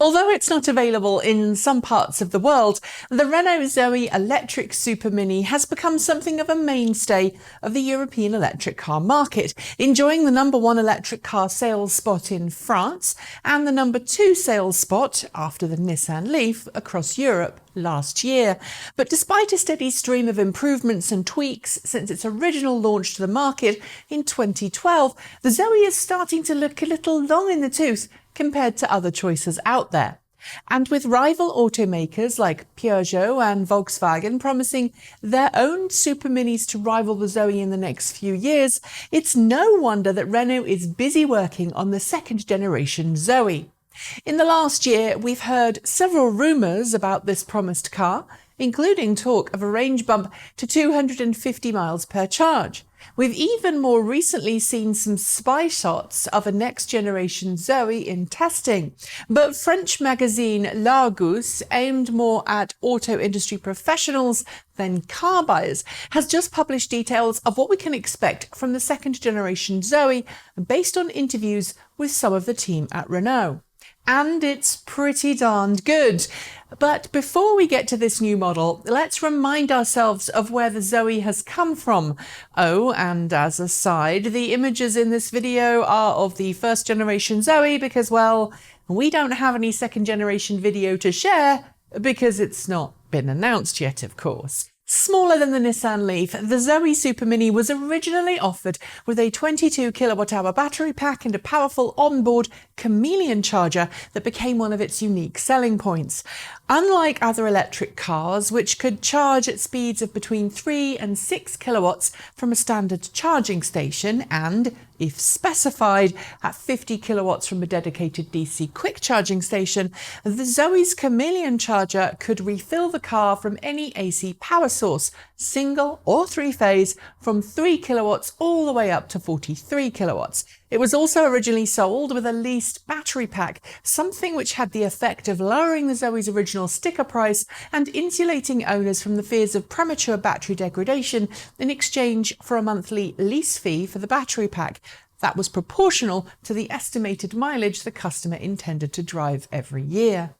Although it's not available in some parts of the world, the Renault Zoe electric super mini has become something of a mainstay of the European electric car market, enjoying the #1 electric car sales spot in France and the #2 sales spot after the Nissan Leaf across Europe last year. But despite a steady stream of improvements and tweaks since its original launch to the market in 2012, the Zoe is starting to look a little long in the tooth compared to other choices out there. And with rival automakers like Peugeot and Volkswagen promising their own super minis to rival the Zoe in the next few years, it's no wonder that Renault is busy working on the second generation Zoe. In the last year, we've heard several rumours about this promised car, including talk of a range bump to 250 miles per charge. We've even more recently seen some spy shots of a next-generation Zoe in testing. But French magazine L'Argus, aimed more at auto industry professionals than car buyers, has just published details of what we can expect from the second-generation Zoe based on interviews with some of the team at Renault. And it's pretty darned good. But before we get to this new model, let's remind ourselves of where the Zoe has come from. Oh, and as a side, the images in this video are of the first generation Zoe because, well, we don't have any second generation video to share because it's not been announced yet, of course. Smaller than the Nissan Leaf, the Zoe Super Mini was originally offered with a 22 kWh battery pack and a powerful onboard chameleon charger that became one of its unique selling points. Unlike other electric cars, which could charge at speeds of between 3 and 6 kilowatts from a standard charging station and, if specified, at 50 kilowatts from a dedicated DC quick charging station, the Zoe's chameleon charger could refill the car from any AC power source, single or three-phase, from 3 kilowatts all the way up to 43 kilowatts. It was also originally sold with a leased battery pack, something which had the effect of lowering the Zoe's original sticker price and insulating owners from the fears of premature battery degradation in exchange for a monthly lease fee for the battery pack. That was proportional to the estimated mileage the customer intended to drive every year.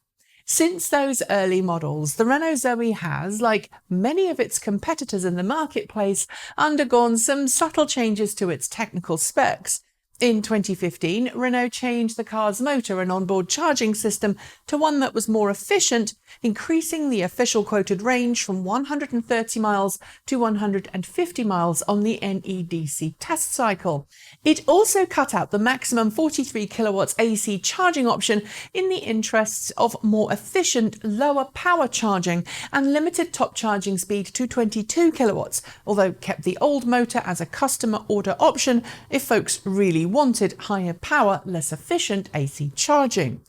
Since those early models, the Renault Zoe has, like many of its competitors in the marketplace, undergone some subtle changes to its technical specs. In 2015, Renault changed the car's motor and onboard charging system to one that was more efficient, increasing the official quoted range from 130 miles to 150 miles on the NEDC test cycle. It also cut out the maximum 43 kilowatts AC charging option in the interests of more efficient, lower power charging and limited top charging speed to 22 kilowatts, although kept the old motor as a customer order option if folks really wanted higher power, less efficient AC charging.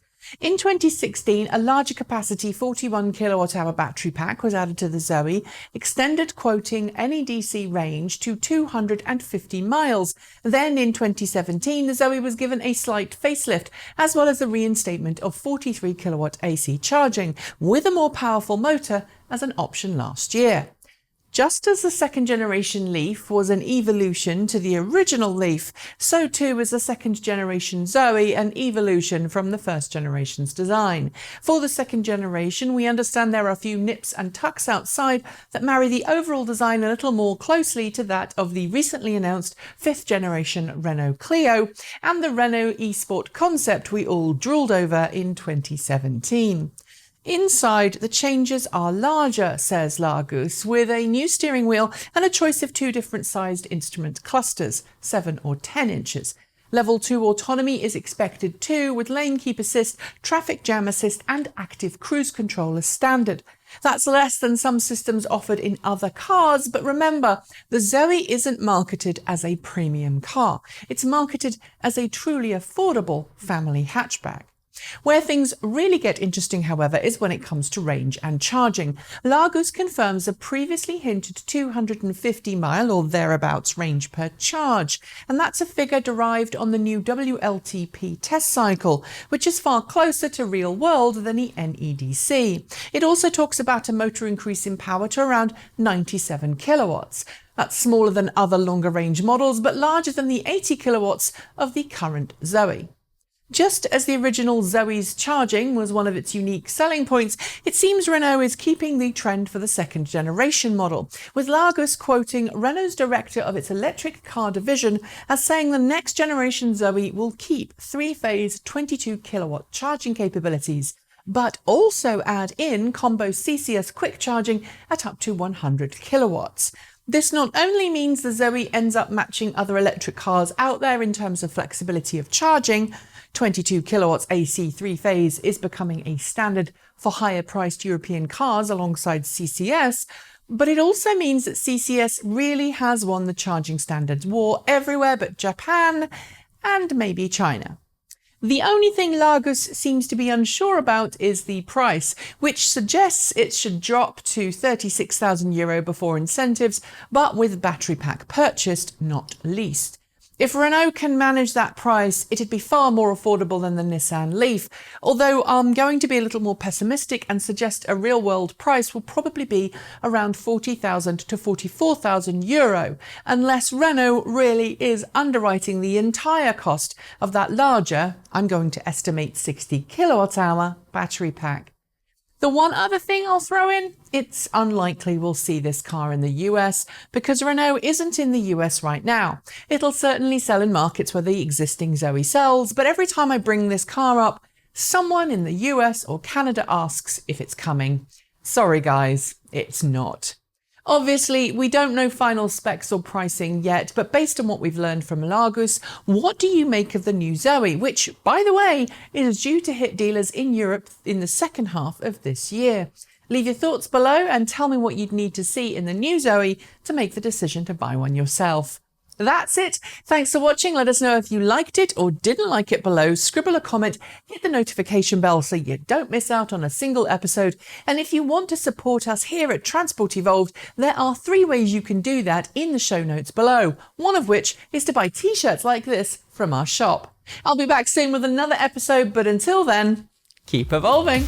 In 2016, a larger capacity 41 kilowatt-hour battery pack was added to the Zoe, extended quoting NEDC range to 250 miles. Then in 2017, the Zoe was given a slight facelift, as well as the reinstatement of 43 kilowatt AC charging, with a more powerful motor as an option last year. Just as the second generation Leaf was an evolution to the original Leaf, so too is the second generation Zoe an evolution from the first generation's design. For the second generation, we understand there are a few nips and tucks outside that marry the overall design a little more closely to that of the recently announced fifth generation Renault Clio and the Renault eSport concept we all drooled over in 2017. Inside, the changes are larger, says L'Argus, with a new steering wheel and a choice of two different sized instrument clusters, 7 or 10 inches. Level 2 autonomy is expected too, with lane keep assist, traffic jam assist and active cruise control as standard. That's less than some systems offered in other cars, but remember, the Zoe isn't marketed as a premium car. It's marketed as a truly affordable family hatchback. Where things really get interesting, however, is when it comes to range and charging. L'Argus confirms a previously hinted 250 mile or thereabouts range per charge, and that's a figure derived on the new WLTP test cycle, which is far closer to real world than the NEDC. It also talks about a motor increase in power to around 97 kilowatts. That's smaller than other longer range models, but larger than the 80 kilowatts of the current Zoe. Just as the original Zoe's charging was one of its unique selling points, it seems Renault is keeping the trend for the second generation model, with Largus quoting Renault's director of its electric car division as saying the next generation Zoe will keep three-phase 22 kilowatt charging capabilities, but also add in combo CCS quick charging at up to 100 kilowatts. This not only means the Zoe ends up matching other electric cars out there in terms of flexibility of charging. 22 kilowatts AC three-phase is becoming a standard for higher-priced European cars alongside CCS, but it also means that CCS really has won the charging standards war everywhere but Japan and maybe China. The only thing Largus seems to be unsure about is the price, which suggests it should drop to €36,000 before incentives, but with battery pack purchased, not leased. If Renault can manage that price, it'd be far more affordable than the Nissan Leaf, although I'm going to be a little more pessimistic and suggest a real-world price will probably be around €40,000 to €44,000, unless Renault really is underwriting the entire cost of that larger, I'm going to estimate 60 kilowatt-hour battery pack. The one other thing I'll throw in, it's unlikely we'll see this car in the US because Renault isn't in the US right now. It'll certainly sell in markets where the existing Zoe sells, but every time I bring this car up, someone in the US or Canada asks if it's coming. Sorry guys, it's not. Obviously, we don't know final specs or pricing yet, but based on what we've learned from Largus, what do you make of the new Zoe, which, by the way, is due to hit dealers in Europe in the second half of this year? Leave your thoughts below and tell me what you'd need to see in the new Zoe to make the decision to buy one yourself. That's it. Thanks for watching. Let us know if you liked it or didn't like it below. Scribble a comment, hit the notification bell so you don't miss out on a single episode. And if you want to support us here at Transport Evolved, there are 3 ways you can do that in the show notes below, one of which is to buy t-shirts like this from our shop. I'll be back soon with another episode, but until then, keep evolving.